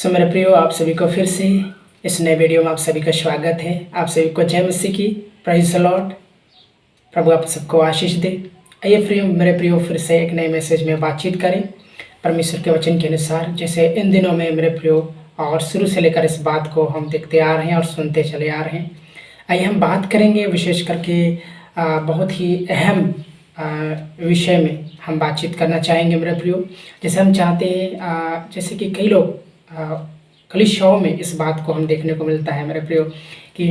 मेरे प्रियो, आप सभी को फिर से इस नए वीडियो में आप सभी का स्वागत है। आप सभी को जय मसीह की, प्रेज़ द लॉर्ड। प्रभु आप सबको आशीष दे। आइए प्रियो, मेरे प्रियो, फिर से एक नए मैसेज में बातचीत करें परमेश्वर के वचन के अनुसार। जैसे इन दिनों में मेरे प्रियो, और शुरू से लेकर इस बात को हम देखते आ रहे हैं और सुनते चले आ रहे हैं। आइए हम बात करेंगे विशेष करके बहुत ही अहम विषय में हम बातचीत करना चाहेंगे मेरे प्रियो। जैसे हम चाहते हैं, जैसे कि कई लोग कलीसियाओं में इस बात को हम देखने को मिलता है मेरे प्रियो कि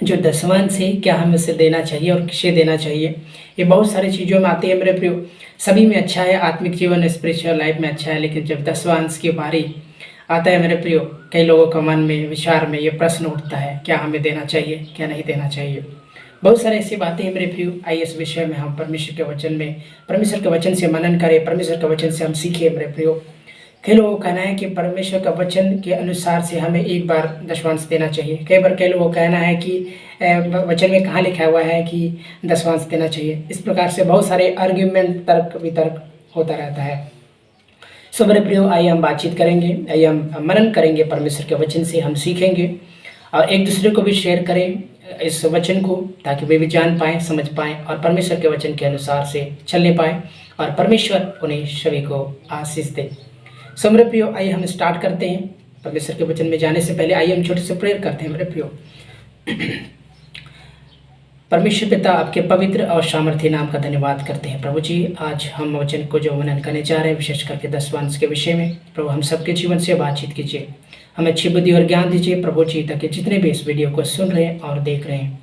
जो दसवांश है क्या हमें उसे देना चाहिए और किसे देना चाहिए। ये बहुत सारी चीज़ों में आती है मेरे प्रियो। सभी में अच्छा है, आत्मिक जीवन स्पिरिचुअल लाइफ में अच्छा है, लेकिन जब दसवांश की बारी आता है मेरे प्रियो, कई लोगों का मन में विचार में ये प्रश्न उठता है, क्या हमें देना चाहिए, क्या नहीं देना चाहिए। बहुत सारी ऐसी बातें हैं मेरे प्रियो। आइए इस विषय में हम परमेश्वर के वचन से मनन करें, परमेश्वर के वचन से हम सीखें मेरे प्रियो। कई लोगों का कहना है कि परमेश्वर का वचन के अनुसार से हमें एक बार दशवांश देना चाहिए। कई बार कई लोगों का कहना है कि वचन में कहाँ लिखा हुआ है कि दशवांश देना चाहिए। इस प्रकार से बहुत सारे आर्ग्यूमेंट, तर्क वितर्क होता रहता है। मेरे प्रियो, आइए हम बातचीत करेंगे, आइए हम मनन करेंगे परमेश्वर के वचन से, हम सीखेंगे और एक दूसरे को भी शेयर करें इस वचन को, ताकि वे भी जान पाएँ, समझ पाएँ और परमेश्वर के वचन के अनुसार से चलने पाएँ और परमेश्वर उन्हें सभी को आशीष दे। मेरे प्रियो, आइए हम स्टार्ट करते हैं। परमेश्वर के वचन में जाने से पहले आइए हम छोटे से प्रेयर करते हैं मेरे प्रियो। परमेश्वर पिता, आपके पवित्र और सामर्थ्य नाम का धन्यवाद करते हैं प्रभु जी। आज हम वचन को जो मनन करने जा रहे हैं, विशेष करके दसवांश के विषय में, प्रभु हम सबके जीवन से बातचीत कीजिए, हमें अच्छी बुद्धि और ज्ञान दीजिए प्रभु जी, ताकि जितने भी इस वीडियो को सुन रहे हैं और देख रहे हैं,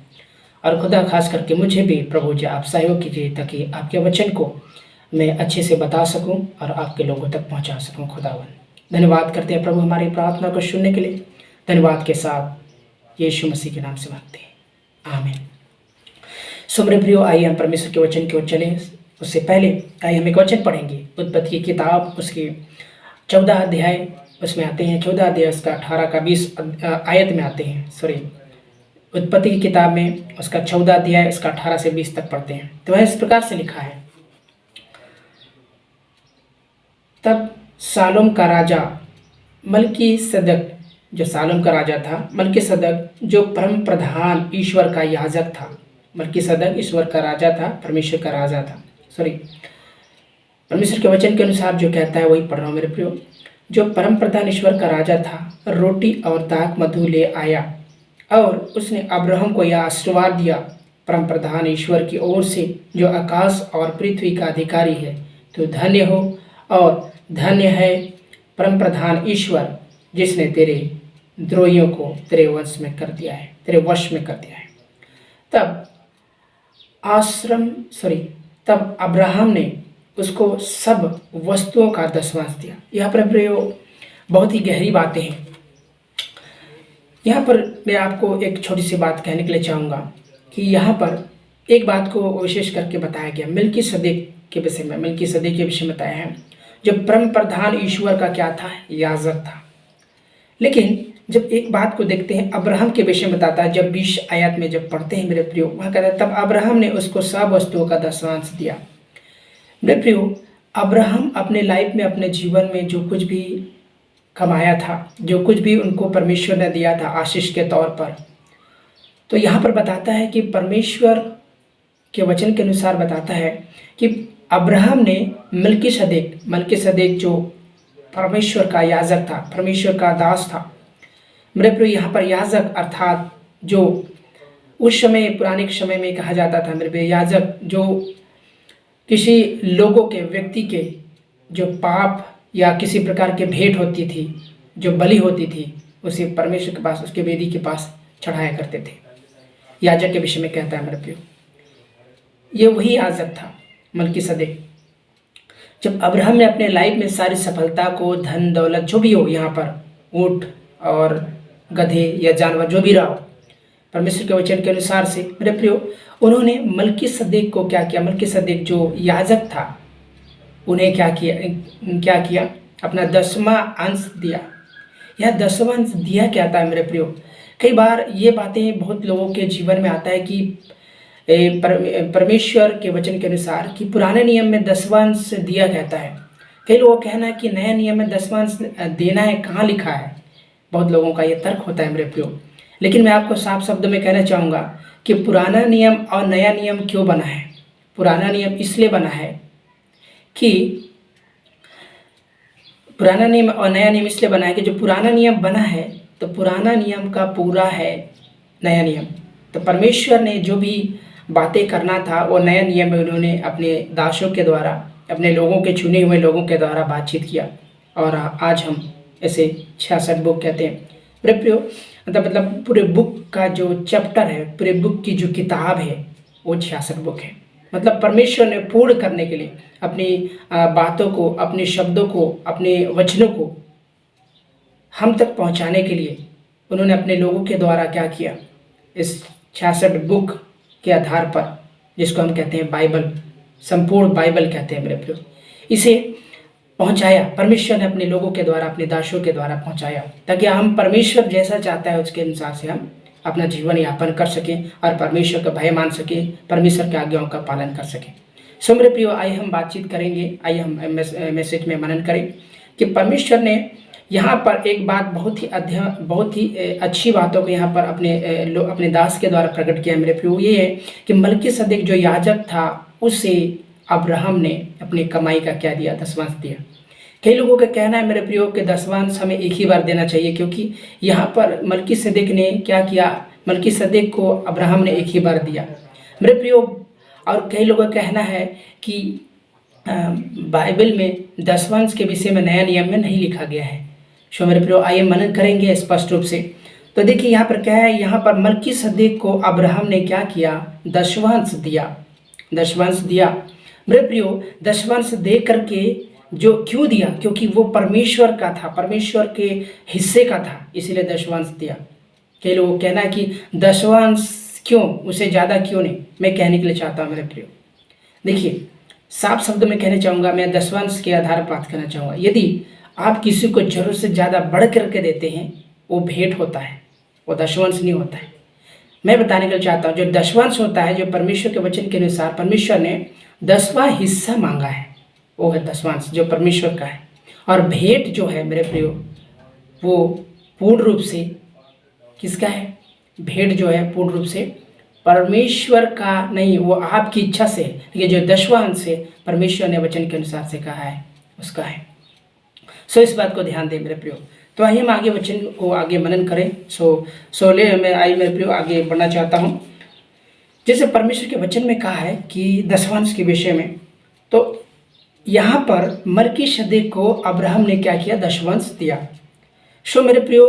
और खुदा खास करके मुझे भी प्रभु जी आप सहयोग कीजिए, ताकि आपके वचन को मैं अच्छे से बता सकूं और आपके लोगों तक पहुंचा सकूं। खुदावन धन्यवाद करते हैं प्रभु हमारी प्रार्थना को सुनने के लिए। धन्यवाद के साथ यीशु मसीह के नाम से मांगते हैं, आमीन। मेरे प्रियो, आइए हम परमेश्वर के वचन की ओर चलें। उससे पहले आइए हम एक वचन पढ़ेंगे। उत्पत्ति की किताब उसकी 14 अध्याय उसमें आते हैं, 14 अध्याय उसका 18 का 20 आयत में आते हैं। उत्पत्ति की किताब में उसका 14 अध्याय उसका 18 से 20 तक पढ़ते हैं। तो वह इस प्रकार से लिखा है, तब सालोम का राजा मलकीसदक, जो सालोम का राजा था, मलकीसदक जो परम प्रधान ईश्वर का याजक था। मलकीसदक ईश्वर का राजा था, परमेश्वर का राजा था। परमेश्वर के वचन के अनुसार जो कहता है वही पढ़ रहा हूँ मेरे प्रियो। जो परम प्रधान ईश्वर का राजा था, रोटी और दाख मधु ले आया और उसने अब्राहम को यह आशीर्वाद दिया, परम प्रधान ईश्वर की ओर से, जो आकाश और पृथ्वी का अधिकारी है, तो धन्य हो और धन्य है परम प्रधान ईश्वर, जिसने तेरे द्रोहियों को तेरे वश में कर दिया है। तब अब्राहम ने उसको सब वस्तुओं का दसवांश दिया। यहाँ पर प्रयोग बहुत ही गहरी बातें हैं। यहाँ पर मैं आपको एक छोटी सी बात कहने के लिए चाहूँगा कि यहाँ पर एक बात को विशेष करके बताया गया, मलकीसदक के विषय में बताया है, जो परम प्रधान ईश्वर का क्या था, याजक था। लेकिन जब एक बात को देखते हैं, अब्राहम के विषय में बताता है, जब 20 आयत में जब पढ़ते हैं मेरे प्रियो, वहाँ कहता है तब अब्राहम ने उसको सब वस्तुओं का दसवांश दिया। मेरे प्रियो, अब्राहम अपने लाइफ में, अपने जीवन में जो कुछ भी कमाया था, जो कुछ भी उनको परमेश्वर ने दिया था आशीष के तौर पर, तो यहाँ पर बताता है कि परमेश्वर के वचन के अनुसार बताता है कि अब्राहम ने मलकीसदक जो परमेश्वर का याजक था, परमेश्वर का दास था। मेरे प्रियो, यहाँ पर याजक अर्थात जो उस समय पुराने समय में कहा जाता था मेरे प्रियो, याजक जो किसी लोगों के, व्यक्ति के जो पाप या किसी प्रकार के भेंट होती थी, जो बलि होती थी, उसे परमेश्वर के पास, उसके वेदी के पास चढ़ाया करते थे। याजक के विषय में कहता है मेरे प्रियो, ये वही याजक था मलकीसदक। जब अब्राहम ने अपने लाइफ में सारी सफलता को, धन दौलत जो भी हो, यहाँ पर ऊँट और गधे या जानवर जो भी रहा हो, परमेश्वर के वचन के अनुसार से मेरे प्रियो, उन्होंने मलकीसदक को क्या किया, मलकीसदक जो याजक था उन्हें क्या किया, अपना 10वां अंश दिया। यह 10वां अंश दिया क्या था मेरे प्रियो? कई बार ये बातें बहुत लोगों के जीवन में आता है कि परमेश्वर के वचन के अनुसार कि पुराने नियम में 10वां अंश दिया कहता है, कई लोगों का कहना है कि नया नियम में दशमांश देना है, कहाँ लिखा है। बहुत लोगों का ये तर्क होता है मेरे प्रियो, लेकिन मैं आपको साफ शब्द में कहना चाहूँगा कि पुराना नियम और नया नियम क्यों बना है। पुराना नियम इसलिए बना है कि पुराना नियम और नया नियम इसलिए बना है कि जो पुराना नियम बना है तो पुराना नियम का पूरा है नया नियम। तो परमेश्वर ने जो भी बातें करना था वो नया नियम में उन्होंने अपने दासों के द्वारा, अपने लोगों के चुने हुए लोगों के द्वारा बातचीत किया। और आज हम ऐसे 66 बुक कहते हैं मेरे प्रियो। मतलब पूरे बुक का जो चैप्टर है, पूरे बुक की जो किताब है वो 66 बुक है। मतलब परमेश्वर ने पूर्ण करने के लिए अपनी बातों को, अपने शब्दों को, अपने वचनों को हम तक पहुंचाने के लिए उन्होंने अपने लोगों के द्वारा क्या किया, इस 66 बुक के आधार पर, जिसको हम कहते हैं बाइबल, संपूर्ण बाइबल कहते हैं मेरे प्रियो, इसे पहुंचाया। परमेश्वर ने अपने लोगों के द्वारा, अपने दासों के द्वारा पहुंचाया, ताकि हम परमेश्वर जैसा चाहता है उसके अनुसार से हम अपना जीवन यापन कर सकें और परमेश्वर का भय मान सकें, परमेश्वर के आज्ञाओं का पालन कर सकें। सो मेरे प्रियो, आइए हम बातचीत करेंगे, आइए हम मैसेज में मनन करें कि परमेश्वर ने यहाँ पर एक बात बहुत ही अच्छी बातों को यहाँ पर अपने दास के द्वारा प्रकट किया मेरे प्रियो। ये है कि मलकीसदेक जो याजक था उसे अब्राहम ने अपनी कमाई का क्या दिया, दशमांश दिया। कई लोगों का कहना है मेरे प्रियो कि दशमांश हमें एक ही बार देना चाहिए, क्योंकि यहाँ पर मलकीसदेक ने क्या किया, मलकीसदेक को अब्राहम ने एक ही बार दिया मेरे प्रियो। और कई लोगों का कहना है कि बाइबल में दशमांश के विषय में नया नियम में नहीं लिखा गया है। सो मेरे प्रियो, आइए मनन करेंगे स्पष्ट रूप से। तो देखिए यहाँ पर क्या है, यहाँ पर मलकीसदेक को अब्राहम ने क्या किया, दशमांश दिया, दशमांश दिया मेरे प्रियो। दशमांश दे करके जो क्यों दिया, क्योंकि वो परमेश्वर का था, परमेश्वर के हिस्से का था, इसीलिए दशमांश दिया। कई लोगों को कहना है कि दशमांश क्यों, उसे ज़्यादा क्यों नहीं। मैं कहने के लिए चाहता हूँ मेरे प्रियो, देखिए साफ शब्द में कहना चाहूँगा, मैं दशमांश के आधार पर बात करना चाहूँगा। यदि आप किसी को जरूरत से ज़्यादा बढ़ करके देते हैं, वो भेंट होता है, वो दशमांश नहीं होता है। मैं बताने के लिए चाहता हूँ, जो दशमांश होता है, जो परमेश्वर के वचन के अनुसार परमेश्वर ने 10वां हिस्सा मांगा है, वो है दशमांश जो परमेश्वर का है। और भेंट जो है मेरे प्रियो, वो पूर्ण रूप से किसका है, भेंट जो है पूर्ण रूप से परमेश्वर का नहीं, वो आपकी इच्छा से, ये जो 10वां अंश है परमेश्वर ने वचन के अनुसार से कहा है, उसका है। सो इस बात को ध्यान दें मेरे प्रियो। तो आइए हम आगे वचन को आगे मनन करें। मैं आई मेरे प्रियो आगे बढ़ना चाहता हूँ। जैसे परमेश्वर के वचन में कहा है कि दशमांश के विषय में, तो यहाँ पर मलकीसदेक को अब्राहम ने क्या किया, दशमांश दिया। सो मेरे प्रियो,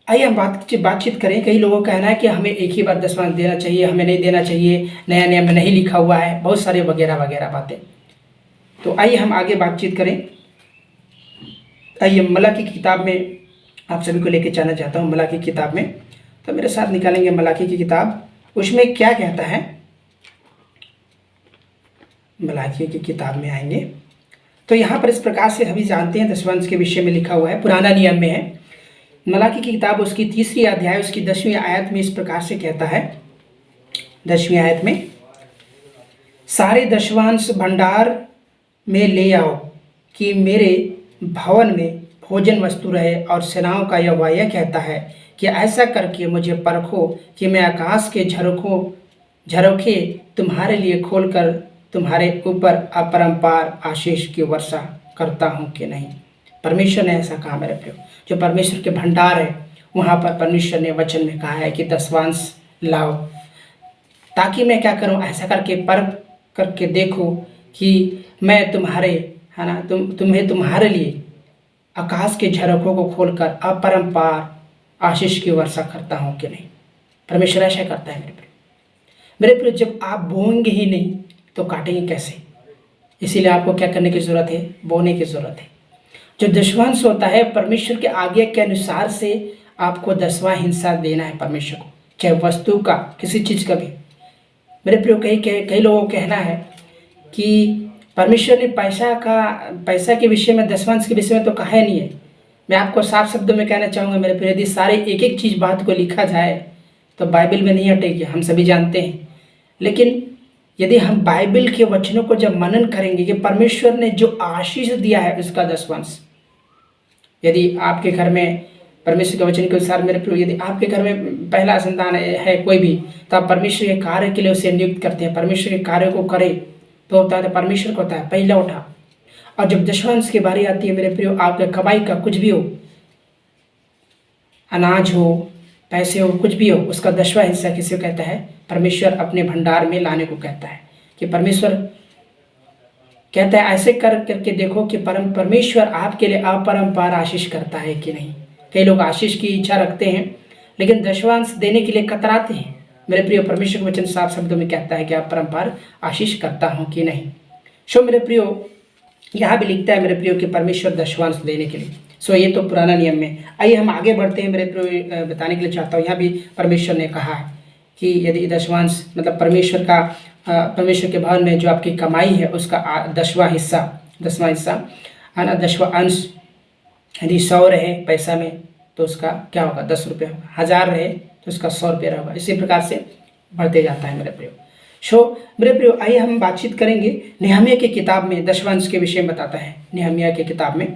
आइए हम बातचीत करें। कई लोगों का कहना है कि हमें एक ही बार दशमांश देना चाहिए, हमें नहीं देना चाहिए, नया नियम में नहीं लिखा हुआ है, बहुत सारे वगैरह वगैरह बातें। तो आइए हम आगे बातचीत करें। आइए मलाकी की किताब में आप सभी को लेकर जाना चाहता हूँ। मलाकी की किताब में, तो मेरे साथ निकालेंगे मलाकी की किताब, उसमें क्या कहता है। मलाकी की किताब में आएंगे तो यहाँ पर इस प्रकार से सभी जानते हैं, दशमांश के विषय में लिखा हुआ है, पुराना नियम में है। मलाकी की किताब उसकी 3री अध्याय उसकी 10वीं आयत में इस प्रकार से कहता है, 10वीं आयत में, सारे दशमांश भंडार में ले आओ कि मेरे भवन में भोजन वस्तु रहे। और सेनाओं का यहोवा यह कहता है कि ऐसा करके मुझे परखो कि मैं आकाश के झरोखे तुम्हारे लिए खोलकर तुम्हारे ऊपर अपरंपार आशीष की वर्षा करता हूँ कि नहीं। परमेश्वर ने ऐसा कहा मेरे प्रियो। जो परमेश्वर के भंडार है, वहाँ पर परमेश्वर ने वचन में कहा है कि दशमांश लाओ, ताकि मैं क्या करूँ, ऐसा करके परख करके देखो कि मैं तुम्हारे, है ना, तुम्हें तुम्हारे लिए आकाश के झरोखों को खोलकर अपरंपार आशीष की वर्षा करता हूँ कि नहीं। परमेश्वर ऐसा करता है मेरे प्रियो। मेरे प्रियो, जब आप बोएंगे ही नहीं तो काटेंगे कैसे। इसीलिए आपको क्या करने की ज़रूरत है, बोने की ज़रूरत है। जो दशमांश होता है, परमेश्वर के आज्ञा के अनुसार से आपको 10वां हिस्सा देना है परमेश्वर को, चाहे वस्तु का, किसी चीज़ का भी। मेरे प्रियो, कई लोगों को कहना है कि परमेश्वर ने पैसा के विषय में, दशमांश के विषय में तो कहा नहीं है। मैं आपको साफ शब्दों में कहना चाहूँगा मेरे प्रिय, यदि सारे एक एक चीज़ बात को लिखा जाए तो बाइबल में नहीं हटेगी, हम सभी जानते हैं। लेकिन यदि हम बाइबल के वचनों को जब मनन करेंगे कि परमेश्वर ने जो आशीष दिया है उसका दसवांश, यदि आपके घर में परमेश्वर के वचन के अनुसार मेरे प्रियो, यदि आपके घर में पहला संतान है कोई भी, तो आप परमेश्वर के कार्य के लिए उसे नियुक्त करते हैं, परमेश्वर के कार्य को करे, तो होता है परमेश्वर को होता है पहला उठा। और जब दशवांश की बारी आती है मेरे प्रियो, आपके कमाई का कुछ भी हो, अनाज हो, पैसे हो, कुछ भी हो, उसका 10वां हिस्सा किसे कहता है? परमेश्वर अपने भंडार में लाने को कहता है। कि परमेश्वर कहता है ऐसे कर करके देखो कि परमेश्वर आपके लिए अपरंपार आशीष करता है कि नहीं। कई लोग आशीष की इच्छा रखते हैं लेकिन दशवांश देने के लिए कतराते हैं। मेरे प्रियो, परमेश्वर के वचन साफ शब्दों में कहता है कि अपरंपार आशीष करता हूँ कि नहीं। सो मेरे प्रियो, यहाँ भी लिखता है मेरे प्रियो कि परमेश्वर दशवांश देने के लिए। सो ये तो पुराना नियम में। आइए हम आगे बढ़ते हैं मेरे प्रियो, बताने के लिए चाहता हूँ। यहाँ भी परमेश्वर ने कहा है कि यदि दशवांश मतलब परमेश्वर के भवन में जो आपकी कमाई है उसका 10वां हिस्सा है ना, 10वां अंश, यदि 100 रहे पैसा में तो उसका क्या होगा? 10 रुपये होगा। 1000 रहे तो उसका 100 रुपये होगा। इसी प्रकार से बढ़ते जाता है मेरे प्रियो। मेरे प्रियो, आइए हम बातचीत करेंगे नेहमिया की किताब में दशवांश के विषय में बताता है। नेहमिया की किताब में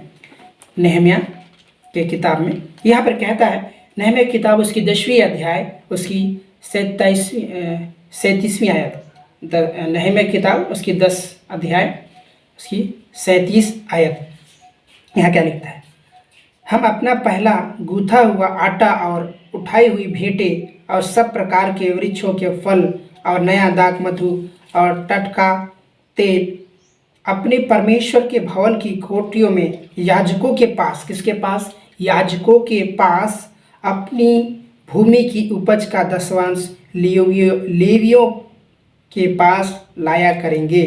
यहाँ पर कहता है, नेहमिया की किताब उसकी 10वीं अध्याय उसकी 37वीं आयत, नेहमिया की किताब उसकी 10 अध्याय उसकी 37 आयत। यहाँ क्या लिखता है? हम अपना पहला गूथा हुआ आटा और उठाई हुई भेंटें और सब प्रकार के वृक्षों के फल और नया दाख मधु और टटका तेल अपने परमेश्वर के भवन की कोठरियों में याजकों के पास, किसके पास? याजकों के पास अपनी भूमि की उपज का दशवांश लेवियों के पास लाया करेंगे।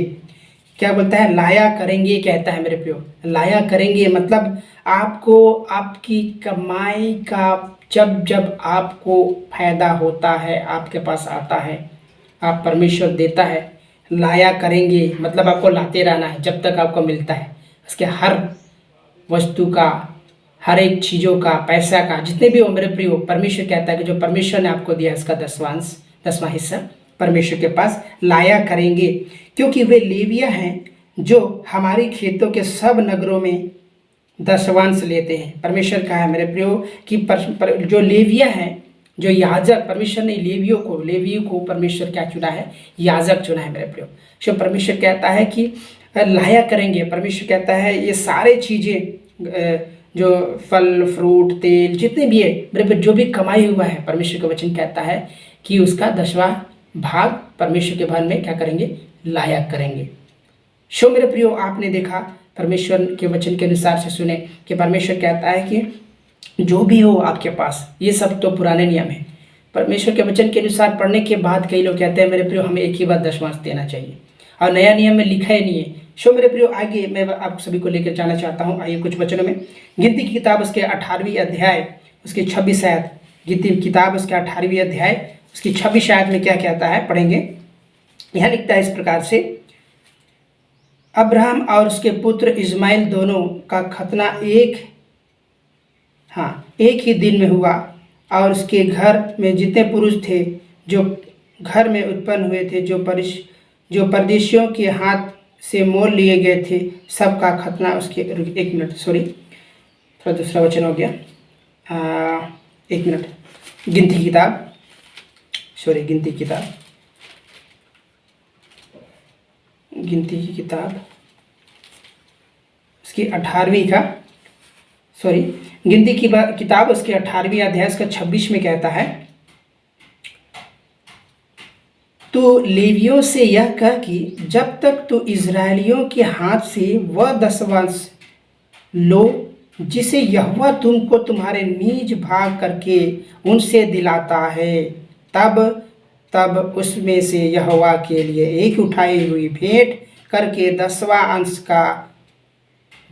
क्या बोलता है? लाया करेंगे कहता है मेरे प्रियो। लाया करेंगे मतलब आपको आपकी कमाई का जब आपको फायदा होता है, आपके पास आता है, आप परमेश्वर देता है, लाया करेंगे मतलब आपको लाते रहना है जब तक आपको मिलता है। उसके हर वस्तु का, हर एक चीज़ों का, पैसा का, जितने भी हो मेरे प्रियो, परमेश्वर कहता है कि जो परमेश्वर ने आपको दिया इसका 10वां हिस्सा परमेश्वर के पास लाया करेंगे, क्योंकि वे लेविया हैं जो हमारे खेतों के सब नगरों में दशवांश लेते हैं। परमेश्वर कहा है मेरे प्रियो कि जो लेविया हैं, जो याजक, परमेश्वर ने लेवियों को परमेश्वर क्या चुना है? याजक चुना है मेरे प्रियो। सो परमेश्वर कहता है कि लाया करेंगे। परमेश्वर कहता है ये सारे चीज़ें, जो फल फ्रूट तेल जितने भी है मेरे प्रियो, जो भी कमाई हुआ है, परमेश्वर का वचन कहता है कि उसका 10वां भाग परमेश्वर के भवन में क्या करेंगे? लाया करेंगे। सो मेरे प्रियो, आपने देखा परमेश्वर के वचन के अनुसार से सुने कि परमेश्वर कहता है कि जो भी हो आपके पास, ये सब तो पुराने नियम है। परमेश्वर के वचन के अनुसार पढ़ने के बाद कई लोग कहते हैं मेरे प्रियो हमें एक ही बार दशवांश देना चाहिए, और नया नियम में लिखा ही नहीं है। सो मेरे प्रियो, आगे मैं आप सभी को लेकर जाना चाहता हूँ। आइए कुछ वचनों में, गिनती की किताब उसके 18वीं अध्याय उसकी 26 आयत, गिनती की किताब उसके 18वीं अध्याय उसकी 26 आयत में क्या कहता है? पढ़ेंगे। यहाँ लिखता है इस प्रकार से, अब्राहम और उसके पुत्र इस्माइल दोनों का खतना एक ही दिन में हुआ, और उसके घर में जितने पुरुष थे जो घर में उत्पन्न हुए थे, जो परदेशियों के हाथ से मोल लिए गए थे, सबका खतना उसके, एक मिनट, सॉरी थोड़ा दूसरा वचन हो गया, एक मिनट, गिनती की किताब उसकी 18वीं का, सॉरी, गिनती की किताब उसके 18वीं अध्याय का 26 में कहता है, तो लेवियों से यह कह कि जब तक तू इज़राइलियों के हाथ से वह दशवांश लो जिसे यहोवा तुमको तुम्हारे निज भाग करके उनसे दिलाता है, तब उसमें से यहोवा के लिए एक उठाई हुई भेंट करके 10वां अंश का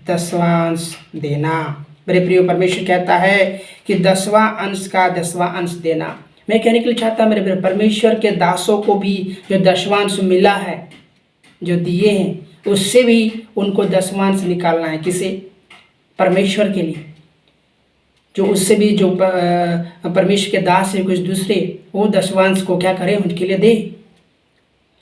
दशवांश देना। मेरे प्रिय, परमेश्वर कहता है कि 10वां अंश का 10वां अंश देना। मैं कहने के लिए चाहता मेरे प्रिय, परमेश्वर के दासों को भी जो दशवांश मिला है, जो दिए हैं, उससे भी उनको दशवांश निकालना है। किसे? परमेश्वर के लिए। जो उससे भी जो परमेश्वर के दास है कुछ दूसरे, वो दशवांश को क्या करें? उनके लिए दे।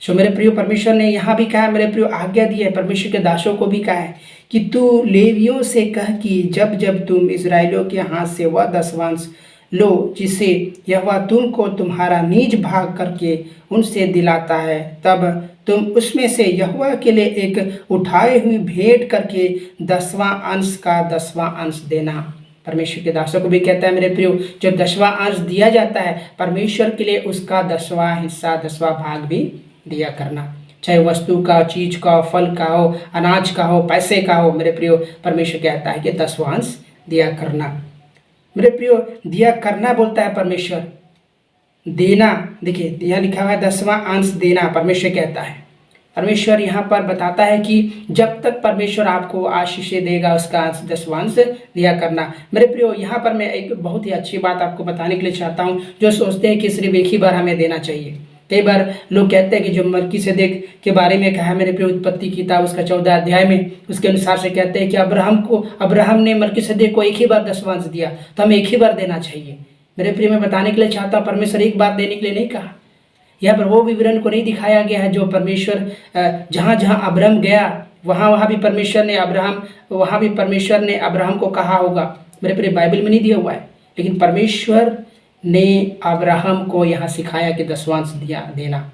सो मेरे प्रियो परमेश्वर ने यहाँ भी कहा, मेरे प्रियो आज्ञा दी है, परमेश्वर के दासों को भी कहा है कि तू लेवियों से कह कि जब जब तुम इस्राएलियों के हाथ से वह दसवांश लो जिसे यहोवा तुमको तुम्हारा निज भाग करके उनसे दिलाता है, तब तुम उसमें से यहोवा के लिए एक उठाए हुई भेंट करके 10वां अंश का 10वां अंश देना। परमेश्वर के दासों को भी कहता है मेरे प्रियो, जो 10वां अंश दिया जाता है परमेश्वर के लिए, उसका 10वां हिस्सा 10वां भाग भी दिया करना, चाहे वस्तु का, चीज का, फल का हो, अनाज का हो, पैसे का हो। मेरे प्रियो परमेश्वर कहता है कि 10वां अंश दिया करना। मेरे प्रियो दिया करना बोलता है परमेश्वर, देना देखिए यहाँ लिखा हुआ है 10वां अंश देना परमेश्वर कहता है। परमेश्वर यहाँ पर बताता है कि जब तक परमेश्वर आपको आशीष देगा उसका अंश 10वां अंश दिया करना। मेरे प्रियो यहाँ पर मैं एक बहुत ही अच्छी बात आपको बताने के लिए चाहता हूँ, जो सोचते हैं कि सिर्फ एक ही बार हमें देना चाहिए। कई बार लोग कहते हैं कि जो मलकीसेदेक के बारे में कहा है मेरे प्रियो उत्पत्ति किताब उसका 14 अध्याय में, उसके अनुसार से कहते हैं कि अब्राहम ने मलकीसेदेक को एक ही बार 10वां अंश दिया, तो हमें एक ही बार देना चाहिए। मेरे प्रिय मैं बताने के लिए चाहता हूँ, परमेश्वर एक बार देने के लिए नहीं कहा। यहाँ पर वो विवरण को नहीं दिखाया गया है जो परमेश्वर जहाँ जहाँ अब्राहम गया वहाँ भी परमेश्वर ने अब्राहम को कहा होगा। मेरे प्रिय बाइबल में नहीं दिया हुआ है, लेकिन परमेश्वर ने अब्राहम को यहाँ सिखाया कि 10वां अंश देना।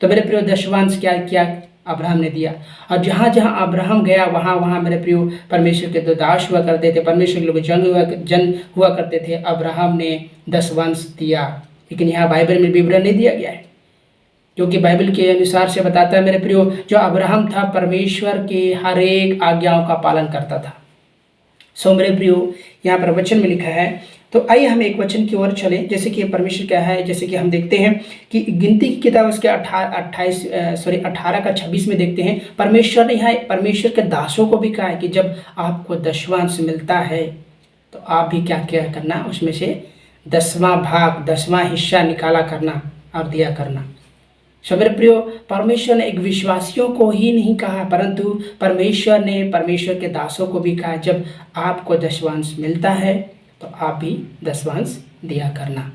तो मेरे प्रियो 10वां अंश क्या अब्राहम ने दिया, और जहाँ जहाँ अब्राहम गया वहाँ मेरे प्रियो परमेश्वर के 2 दास हुआ करते थे, परमेश्वर के लोग जन हुआ करते थे। अब्राहम ने 10वां अंश दिया, लेकिन यहाँ बाइबल में विवरण नहीं दिया गया है, क्योंकि बाइबल के अनुसार से बताता है मेरे प्रियो, जो अब्राहम था परमेश्वर के हर एक आज्ञाओं का पालन करता था। सो मेरे प्रियो यहाँ पर वचन में लिखा है, तो आइए हम एक वचन की ओर चलें। जैसे कि परमेश्वर क्या है, जैसे कि हम देखते हैं कि गिनती की किताब उसके 18 का 26 में देखते हैं, परमेश्वर ने यहाँ परमेश्वर के दासों को भी कहा है कि जब आपको 10वां अंश मिलता है तो आप भी क्या करना, उसमें से 10वां भाग 10वां हिस्सा निकाला करना और दिया करना। सो मेरे प्रियो परमेश्वर ने एक विश्वासियों को ही नहीं कहा, परंतु परमेश्वर ने परमेश्वर के दासों को भी कहा, जब आपको 10वां अंश मिलता है तो आप भी 10वां अंश दिया करना।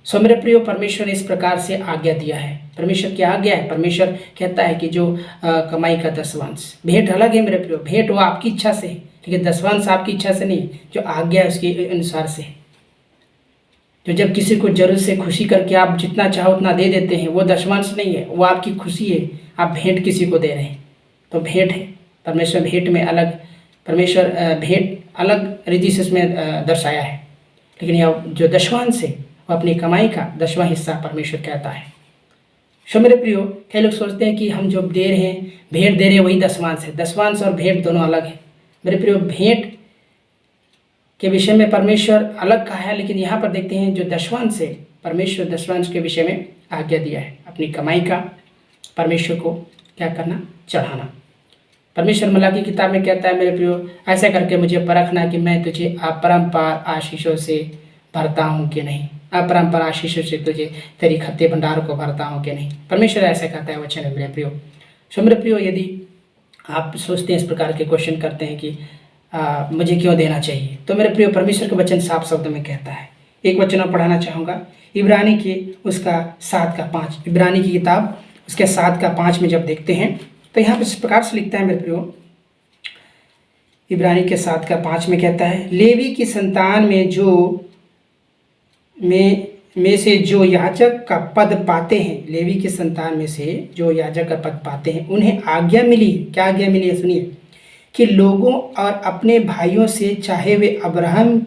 सो मेरे प्रियो परमेश्वर ने इस प्रकार से आज्ञा दिया है। परमेश्वर की आज्ञा है, परमेश्वर कहता है कि जो कमाई का 10वां अंश, भेंट अलग है मेरे प्रियो, भेंट वो आपकी इच्छा से है, लेकिन 10वां अंश आपकी इच्छा से नहीं, जो आज्ञा है उसके अनुसार से है। तो जब किसी को जरूरत से खुशी करके आप जितना चाहो उतना दे देते हैं, वो 10वां अंश नहीं है, वो आपकी खुशी है, आप भेंट किसी को दे रहे हैं तो भेंट है। परमेश्वर भेंट में अलग, परमेश्वर भेंट अलग रीति से इसमें दर्शाया है, लेकिन यह जो 10वां अंश है वो अपनी कमाई का 10वां हिस्सा परमेश्वर कहता है। सो मेरे प्रियो कई लोग सोचते हैं कि हम जो दे रहे हैं, भेंट दे रहे हैं, वही 10वां अंश है। 10वां अंश और भेंट दोनों अलग है मेरे प्रियो। भेंट के विषय में परमेश्वर अलग कहा है, लेकिन यहाँ पर देखते हैं जो 10वां अंश है, परमेश्वर 10वां अंश के विषय में आज्ञा दिया है, अपनी कमाई का परमेश्वर को क्या करना, चढ़ाना। परमेश्वर मलाकी किताब में कहता है मेरे प्रियो, ऐसा करके मुझे परखना कि मैं तुझे अपरंपार आशीषों से भरता हूँ कि नहीं, अपरंपार आशीषों से तुझे तेरी खत्ते भंडारों को भरता हूँ कि नहीं। परमेश्वर ऐसा कहता है वचन है मेरे प्रियो। सो मेरे प्रियो यदि आप सोचते हैं, इस प्रकार के क्वेश्चन करते हैं कि मुझे क्यों देना चाहिए, तो मेरे प्रियो परमेश्वर का वचन साफ शब्द में कहता है। एक वचन और पढ़ाना चाहूँगा, इब्रानी के उसका 7 का 5, इब्रानी की किताब उसके 7 का 5 में जब देखते हैं तो यहाँ पर इस प्रकार से लिखता है मेरे प्रियो, इब्रानी के 7 का 5 में कहता है, लेवी की संतान में से जो याजक का पद पाते हैं, लेवी की संतान में से जो याजक का पद पाते हैं, उन्हें आज्ञा मिली, क्या आज्ञा मिली है सुनिए, कि लोगों और अपने भाइयों से, चाहे वे अब्राहम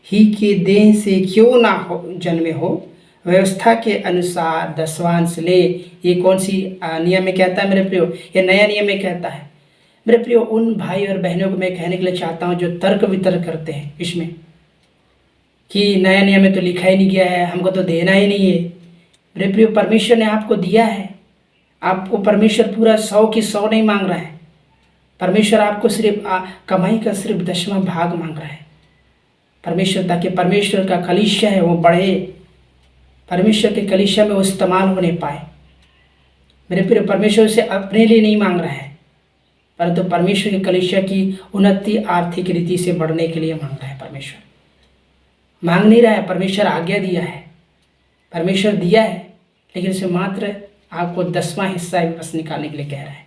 ही के देह से क्यों ना हो जन्मे हो, व्यवस्था के अनुसार 10वां अंश ले। ये कौन सी नियम में कहता है मेरे प्रियो, ये नया नियम में कहता है मेरे प्रियो। उन भाई और बहनों को मैं कहने के लिए चाहता हूँ जो तर्क वितर्क करते हैं इसमें कि नया नियम में तो लिखा ही नहीं गया है, हमको तो देना ही नहीं है। मेरे प्रियो परमेश्वर ने आपको दिया है, आपको परमेश्वर पूरा 100 की 100 नहीं मांग रहा है। परमेश्वर आपको सिर्फ कमाई का सिर्फ 10वां भाग मांग रहा है परमेश्वर, ताकि परमेश्वर का कलीसिया है वो बढ़े, परमेश्वर के कलीसिया में वो इस्तेमाल होने पाए। मेरे प्रिय परमेश्वर से अपने लिए नहीं मांग रहा है, परंतु परमेश्वर के कलीसिया की उन्नति आर्थिक रीति से बढ़ने के लिए मांग रहा है। परमेश्वर मांग नहीं रहा है, परमेश्वर आज्ञा दिया है, परमेश्वर दिया है, लेकिन उसे मात्र आपको 10वां हिस्सा बस निकालने के लिए कह रहा है।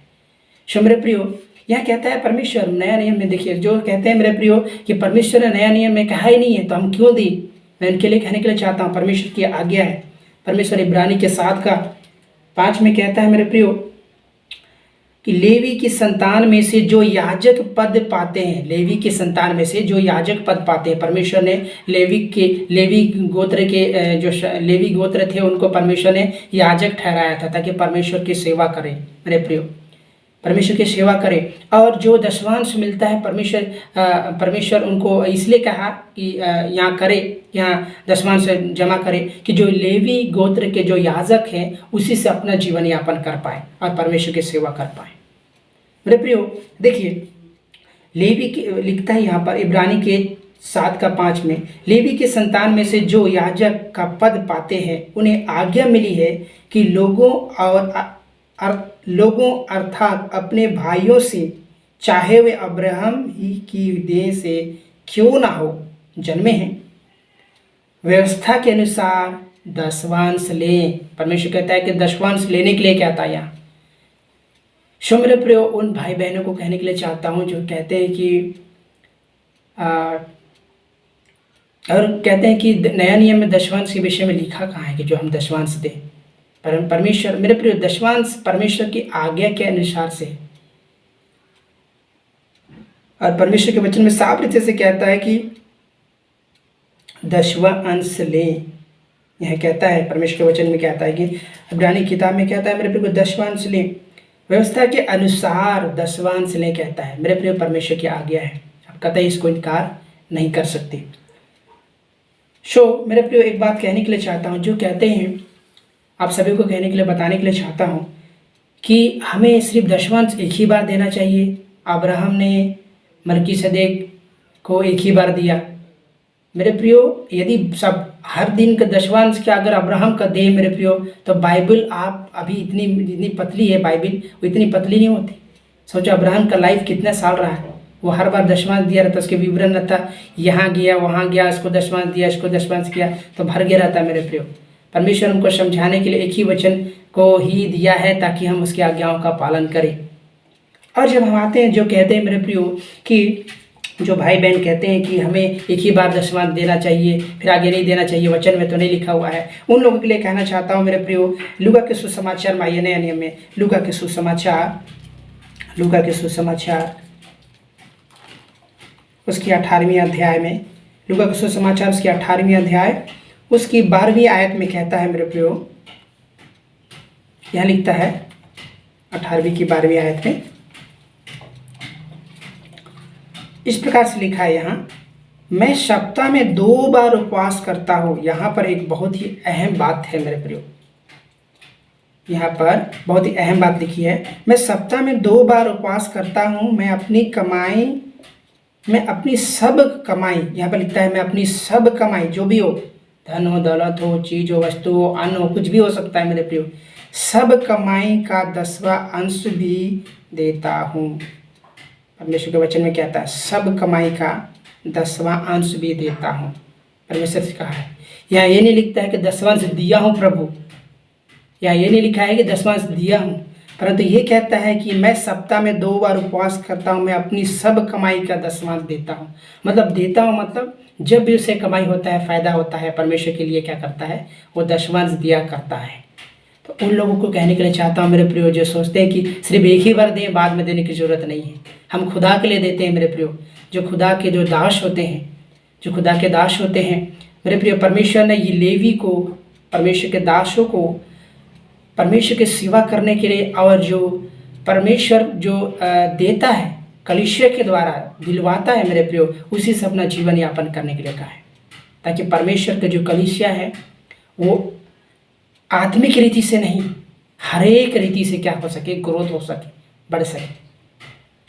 सो मेरे प्रियो, यह कहता है परमेश्वर नया नियम में, देखिए जो कहते हैं मेरे प्रियो कि परमेश्वर ने नया नियम में कहा ही नहीं है तो हम क्यों दी, मैं उनके लिए कहने के लिए चाहता हूँ परमेश्वर की आज्ञा है। परमेश्वर इब्रानी के 7:5 में कहता है मेरे प्रियो कि लेवी की संतान में से जो याजक पद पाते हैं, लेवी की संतान में से जो याजक पद पाते हैं, परमेश्वर ने लेवी गोत्र के जो लेवी गोत्र थे उनको परमेश्वर ने याजक ठहराया था ताकि परमेश्वर की सेवा करें मेरे प्रियो, परमेश्वर की सेवा करें। और जो दशवांश मिलता है परमेश्वर उनको इसलिए कहा कि यहाँ करे, यहाँ दशवांश जमा करे कि जो लेवी गोत्र के जो याजक हैं उसी से अपना जीवन यापन कर पाए और परमेश्वर की सेवा कर पाए। मेरे प्रियो देखिए, लेवी के लिखता है यहाँ पर इब्रानी के 7:5 में, लेवी की संतान में से जो याजक का पद पाते हैं उन्हें आज्ञा मिली है कि लोगों अर्थात अपने भाइयों से, चाहे वे अब्राहम ही की देह से क्यों ना हो जन्मे हैं, व्यवस्था के अनुसार दशवांश लें। परमेश्वर कहता है कि दशवांश लेने के लिए क्या था यहाँ। सो मेरे प्रियो, उन भाई बहनों को कहने के लिए चाहता हूँ जो कहते हैं कि और कहते हैं कि नया नियम में दशवांश के विषय में लिखा कहाँ है कि जो हम दशवांश दें। परमेश्वर मेरे प्रिय, दशवांश परमेश्वर की आज्ञा के अनुसार से, और परमेश्वर के वचन में साफ रीति से कहता है कि 10वां अंश ले। यह कहता है परमेश्वर के वचन में कहता है कि इब्रानी किताब में कहता है मेरे प्रिय 10वां अंश ले, व्यवस्था के अनुसार 10वां अंश ले कहता है मेरे प्रिय, परमेश्वर की आज्ञा है, आप कतई इसको इनकार नहीं कर सकते। सो मेरे प्रिय, एक बात कहने के लिए चाहता हूँ, जो कहते हैं आप सभी को कहने के लिए बताने के लिए चाहता हूँ कि हमें सिर्फ दशवांश एक ही बार देना चाहिए। अब्राहम ने मलकीसदेक को एक ही बार दिया। मेरे प्रियो, यदि सब हर दिन का दशवांश क्या अगर अब्राहम का दे मेरे प्रियो, तो बाइबल आप अभी इतनी पतली है बाइबल, वो इतनी पतली नहीं होती। सोचो अब्राहम का लाइफ कितना साल रहा है, वो हर बार दशवांश दिया रहता, उसके विवरण रहता, यहाँ गया वहाँ गया, इसको दशवांश दिया, इसको दशवांश किया, तो भर गया रहता मेरे प्रियो। परमेश्वर हमको समझाने के लिए एक ही वचन को ही दिया है ताकि हम उसकी आज्ञाओं का पालन करें। और जब हम आते हैं जो कहते हैं मेरे प्रियो कि जो भाई बहन कहते हैं कि हमें एक ही बार दशवांश देना चाहिए, फिर आगे नहीं देना चाहिए, वचन में तो नहीं लिखा हुआ है, उन लोगों के लिए कहना चाहता हूँ मेरे प्रियो, लूका के सुसमाचार में आइए, नया नियम में लूका के सुसमाचार उसकी 18वीं अध्याय में, लूका के सुसमाचार उसकी 18वीं अध्याय उसकी 12वीं आयत में कहता है मेरे प्रियो, यहाँ लिखता है 18वीं की 12वीं आयत में इस प्रकार से लिखा है यहाँ, मैं सप्ताह में 2 बार उपवास करता हूँ। यहाँ पर एक बहुत ही अहम बात है मेरे प्रियो, यहाँ पर बहुत ही अहम बात लिखी है, मैं सप्ताह में 2 बार उपवास करता हूँ, मैं अपनी सब कमाई, यहाँ पर लिखता है मैं अपनी सब कमाई, जो भी हो, धन हो, दौलत हो, चीज हो, वस्तु हो, अन्न हो, कुछ भी हो सकता है मेरे प्रियो, सब कमाई का 10वां अंश भी देता हूँ। परमेश्वर के वचन में कहता है सब कमाई का 10वां अंश भी देता हूँ, परमेश्वर से कहा है। यहाँ ये नहीं लिखता है कि 10वां अंश दिया हूँ प्रभु, यहाँ ये नहीं लिखा है कि 10वां अंश दिया हूँ, परंतु ये कहता है कि मैं सप्ताह में 2 बार उपवास करता हूँ, मैं अपनी सब कमाई का 10वां अंश देता हूँ। मतलब देता हूँ मतलब जब भी उसे कमाई होता है, फायदा होता है, परमेश्वर के लिए क्या करता है, वो 10वां अंश दिया करता है। तो उन लोगों को कहने के लिए चाहता हूँ मेरे प्रियो जो सोचते हैं कि सिर्फ एक ही बार दें, बाद में देने की ज़रूरत नहीं है। हम खुदा के लिए देते हैं मेरे प्रियो, जो खुदा के जो दास होते हैं, जो खुदा के दास होते हैं मेरे प्रियो, परमेश्वर ने ये लेवी को, परमेश्वर के दासों को परमेश्वर की सेवा करने के लिए, और जो परमेश्वर जो देता है कलीसिया के द्वारा दिलवाता है मेरे प्रियो, उसी से अपना जीवन यापन करने के लिए कहा है, ताकि परमेश्वर का जो कलीसिया है वो आत्मिक रीति से नहीं, हर एक रीति से क्या हो सके, ग्रोथ हो सके, बढ़ सके।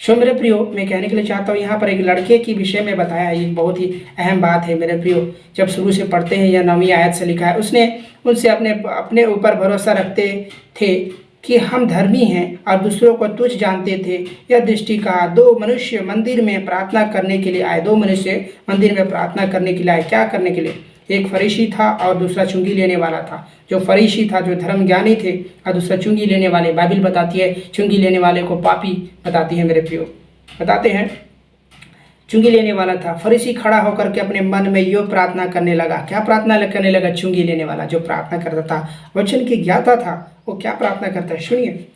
सो मेरे प्रियो, मैं कहने के लिए चाहता हूँ यहाँ पर एक लड़के के विषय में बताया, ये बहुत ही अहम बात है मेरे प्रियो। जब शुरू से पढ़ते हैं या 9वीं आयत से लिखा है, उसने उनसे अपने ऊपर भरोसा रखते थे कि हम धर्मी हैं और दूसरों को तुच्छ जानते थे। यह दृष्टि का 2 मनुष्य मंदिर में प्रार्थना करने के लिए आए, 2 मनुष्य मंदिर में प्रार्थना करने के लिए आए, क्या करने के लिए, एक फरीसी था और दूसरा चुंगी लेने वाला था। जो फरीसी था, जो धर्म ज्ञानी थे, और दूसरा चुंगी लेने वाले। बाइबल बताती है चुंगी लेने वाले को पापी बताती है मेरे प्रियो। बताते हैं चुंगी लेने वाला था। फरीसी खड़ा होकर के अपने मन में यो प्रार्थना करने लगा। क्या प्रार्थना करने लगा? चुंगी लेने वाला जो प्रार्थना करता था, वचन की ज्ञाता था, वो क्या प्रार्थना करता है? सुनिए।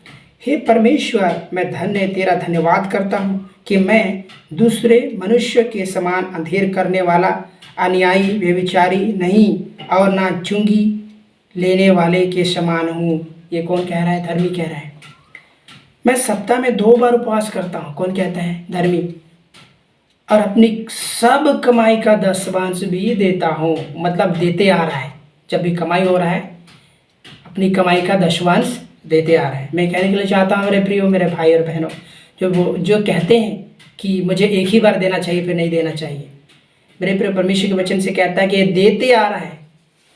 हे परमेश्वर, मैं तेरा धन्यवाद करता हूँ कि मैं दूसरे मनुष्य के समान अंधेर करने वाला, अन्यायी, व्यभिचारी नहीं और ना चुंगी लेने वाले के समान हूँ। ये कौन कह रहा है? धर्मी कह रहा है। मैं सप्ताह में 2 बार उपवास करता हूँ। कौन कहता है? धर्मी। और अपनी सब कमाई का 10वांश भी देता हूँ। मतलब देते आ रहा है, जब भी कमाई हो रहा है अपनी कमाई का 10वांश देते आ रहा है। मैं कहने के लिए चाहता हूँ मेरे प्रियो, मेरे भाई और बहनों, जो कहते हैं कि मुझे एक ही बार देना चाहिए फिर नहीं देना चाहिए, मेरे प्रिय परमेश्वर के वचन से कहता है कि देते आ रहा है,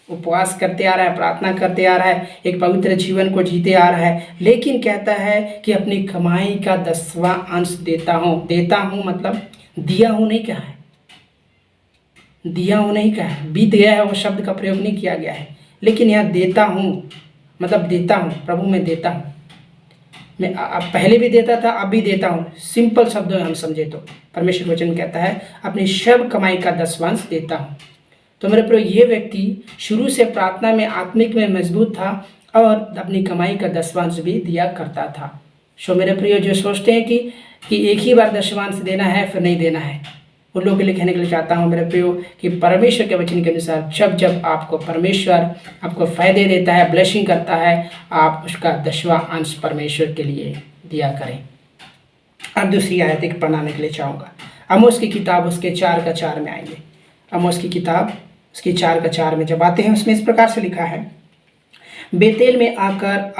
उपवास करते आ रहा है, प्रार्थना करते आ रहा है, एक पवित्र जीवन को जीते आ रहा है, लेकिन कहता है कि अपनी कमाई का 10वां अंश देता हूँ। देता हूँ मतलब दिया हूँ नहीं कहा है, दिया हूँ नहीं कहा है, बीत गया है, वो शब्द का प्रयोग नहीं किया गया है, लेकिन यहाँ देता हूँ मतलब देता हूँ। प्रभु मैं देता हूँ। मैं पहले भी देता था, अब भी देता हूँ। सिंपल शब्दों में हम समझे तो परमेश्वर वचन कहता है अपनी सब कमाई का 10वांश देता हूँ। तो मेरे प्रिय, ये व्यक्ति शुरू से प्रार्थना में आत्मिक में मजबूत था और अपनी कमाई का 10वांश भी दिया करता था। सो मेरे प्रिय, जो सोचते हैं कि एक ही बार 10वांश देना है फिर नहीं देना है, उन लोगों के लिए कहने के लिए चाहता हूँ मेरे प्रियो कि परमेश्वर के वचन के अनुसार जब आपको परमेश्वर आपको फ़ायदे देता है, ब्लेसिंग करता है, आप उसका 10वां अंश परमेश्वर के लिए दिया करें। अब दूसरी आयत एक पढ़ाने के लिए चाहूँगा। आमोस की किताब उसके 4:4 में आएंगे। आमोस की किताब उसकी 4:4 में जब आते हैं, उसमें इस प्रकार से लिखा है, बेतेल में आकर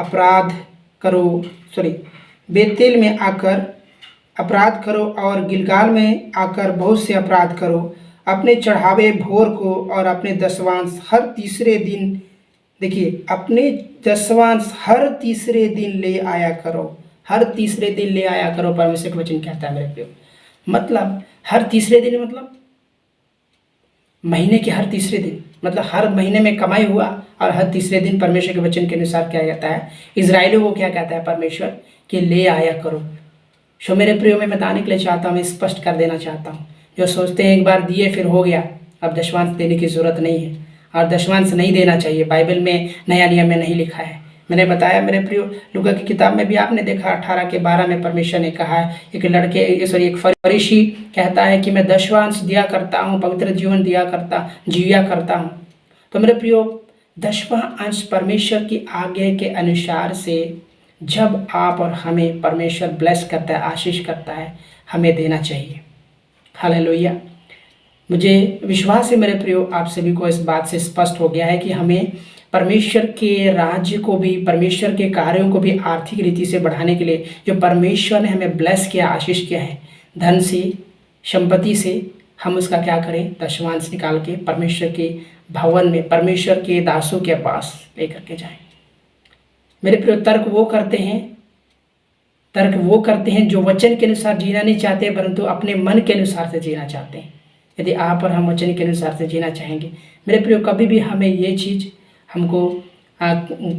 अपराध करो और गिलगाल में आकर बहुत से अपराध करो। अपने चढ़ावे भोर को और अपने 10वांश हर तीसरे दिन, देखिए, अपने 10वांश हर तीसरे दिन ले आया करो। हर तीसरे दिन ले आया करो, परमेश्वर का वचन कहता है मेरे प्रियो। मतलब हर तीसरे दिन मतलब महीने के हर तीसरे दिन, मतलब हर महीने में कमाई हुआ और हर तीसरे दिन परमेश्वर के वचन के अनुसार क्या कहता है? इजराइलियों को क्या कहता है परमेश्वर? कि ले आया करो। सो मेरे प्रियो, मैं बताने के लिए चाहता हूँ, मैं स्पष्ट कर देना चाहता हूँ, जो सोचते हैं एक बार दिए फिर हो गया, अब 10वांश देने की ज़रूरत नहीं है और 10वांश नहीं देना चाहिए। बाइबल में नया नियम में नहीं लिखा है। मैंने बताया मेरे प्रियो, लूका की किताब में भी आपने देखा 18:12 में परमेश्वर ने कहा है, एक फरीसी कहता है कि मैं 10वांश दिया करता हूँ, पवित्र जीवन जिया करता हूँ। तो मेरे प्रियो, 10वां अंश परमेश्वर की आज्ञा के अनुसार से जब आप और हमें परमेश्वर ब्लेस करता है, आशीष करता है, हमें देना चाहिए। हालेलुया। मुझे विश्वास है मेरे प्रियो, आप सभी को इस बात से स्पष्ट हो गया है कि हमें परमेश्वर के राज्य को भी, परमेश्वर के कार्यों को भी आर्थिक रीति से बढ़ाने के लिए जो परमेश्वर ने हमें ब्लेस किया, आशीष किया है, धन से, संपत्ति से, हम उसका क्या करें? 10वांश निकाल के परमेश्वर के भवन में, परमेश्वर के दासों के पास लेकर के जाएं। मेरे प्रिय, तर्क वो करते हैं जो वचन के अनुसार जीना नहीं चाहते, परंतु अपने मन के अनुसार से जीना चाहते हैं। यदि आप और हम वचन के अनुसार से जीना चाहेंगे मेरे प्रिय, कभी भी हमें ये चीज़ हमको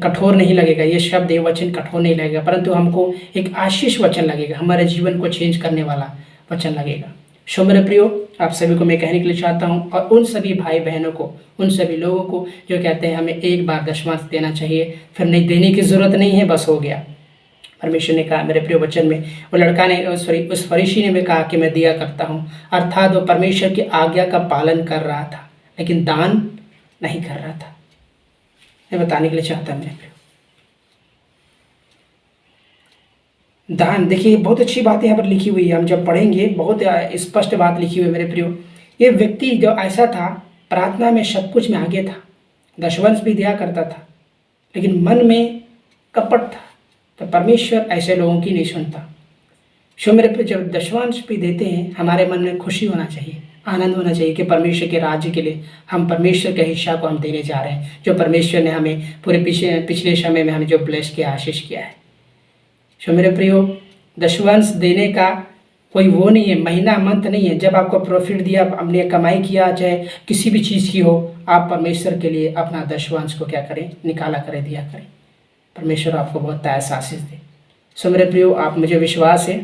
कठोर नहीं लगेगा, ये शब्द, ये वचन कठोर नहीं लगेगा, परंतु हमको एक आशीष वचन लगेगा, हमारे जीवन को चेंज करने वाला वचन लगेगा। सो मेरे प्रियो, आप सभी को मैं कहने के लिए चाहता हूँ, और उन सभी भाई बहनों को, उन सभी लोगों को जो कहते हैं हमें एक बार 10वांश देना चाहिए, फिर नहीं देने की ज़रूरत नहीं है, बस हो गया। परमेश्वर ने कहा मेरे प्रिय वचन में, वो लड़का ने उस फरीसी ने भी कहा कि मैं दिया करता हूँ, अर्थात वो परमेश्वर की आज्ञा का पालन कर रहा था, लेकिन दान नहीं कर रहा था। मैं बताने के लिए चाहता हूँ मेरे प्रिय, दान, देखिए बहुत अच्छी बात यहाँ पर लिखी हुई है, हम जब पढ़ेंगे बहुत स्पष्ट बात लिखी हुई है मेरे प्रियो। ये व्यक्ति जो ऐसा था, प्रार्थना में सब कुछ में आगे था, 10वांश भी दिया करता था, लेकिन मन में कपट था, तो परमेश्वर ऐसे लोगों की नहीं सुनता। सो मेरे प्रियो, जब 10वांश भी देते हैं, हमारे मन में खुशी होना चाहिए, आनंद होना चाहिए कि परमेश्वर के राज्य के लिए हम परमेश्वर के हिस्सा को हम देने जा रहे हैं, जो परमेश्वर ने हमें पूरे पिछले समय में हमें जो ब्लेस किया, आशीष किया है। सो मेरे प्रियो, 10वांश देने का कोई वो नहीं है, महीना मंथ नहीं है। जब आपको प्रॉफिट दिया, हमने कमाई किया, चाहे किसी भी चीज़ की हो, आप परमेश्वर के लिए अपना दशवांश को क्या करें, निकाला करें, दिया करें। परमेश्वर आपको बहुत ताज़ा आशीष दे। सो मेरे प्रियो, आप मुझे विश्वास है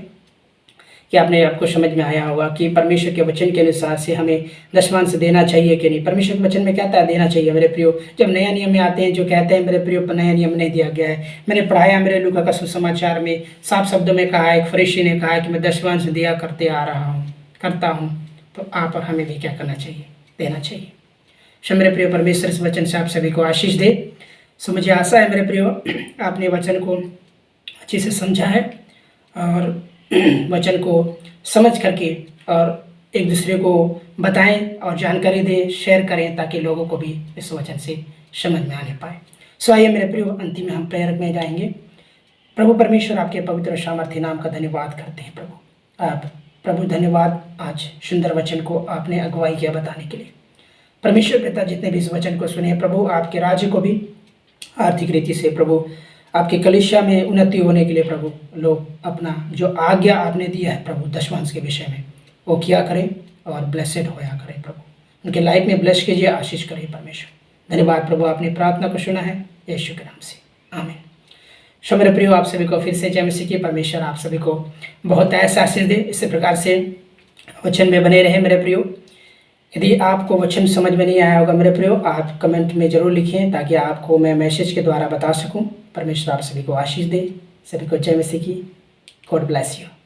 कि आपको समझ में आया होगा कि परमेश्वर के वचन के अनुसार से हमें दशमांश देना चाहिए कि नहीं। परमेश्वर के वचन में कहता है देना चाहिए मेरे प्रियो। जब नया नियम में आते हैं जो कहते हैं मेरे प्रियो नया नियम नहीं दिया गया है। मैंने पढ़ाया मेरे लूका का सुसमाचार में साफ शब्दों में कहा है, एक फरीसी ने कहा है कि मैं दशमांश दिया करता हूँ। तो आप और हमें भी क्या करना चाहिए, देना चाहिए। सो मेरे प्रियो, परमेश्वर इस वचन से आप सभी को आशीष दे। सो मुझे आशा है मेरे प्रियो आपने वचन को अच्छे से समझा है और वचन को समझ करके और एक दूसरे को बताएं और जानकारी दें, शेयर करें, ताकि लोगों को भी इस वचन से समझ में आने पाए। सो आइए मेरे प्रियो, अंतिम में हम प्रेयर में जाएंगे। प्रभु परमेश्वर, आपके पवित्र और सामर्थ्य नाम का धन्यवाद करते हैं प्रभु धन्यवाद आज सुंदर वचन को आपने अगुवाई किया बताने के लिए। परमेश्वर पिता, जितने भी इस वचन को सुने प्रभु, आपके राज्य को भी आर्थिक रीति से प्रभु, आपके कलीसिया में उन्नति होने के लिए प्रभु, लोग अपना जो आज्ञा आपने दिया है प्रभु दशमांश के विषय में, वो किया करें और ब्लेसेड होया करें प्रभु। उनके लाइफ में ब्लेस कीजिए, आशीष करें परमेश्वर। धन्यवाद प्रभु, आपने प्रार्थना को सुना है यीशु के नाम से, आमीन। सो मेरे प्रियो, आप सभी को फिर से जय मसीह की। परमेश्वर आप सभी को बहुत ऐसा आशीष दे। इसी प्रकार से वचन में बने रहे मेरे प्रियो। यदि आपको वचन समझ में नहीं आया होगा मेरे प्रियो, आप कमेंट में ज़रूर लिखें ताकि आपको मैं मैसेज के द्वारा बता सकूं। परमेश्वर आप सभी को आशीष दे। सभी को जय मसीह की। God bless you.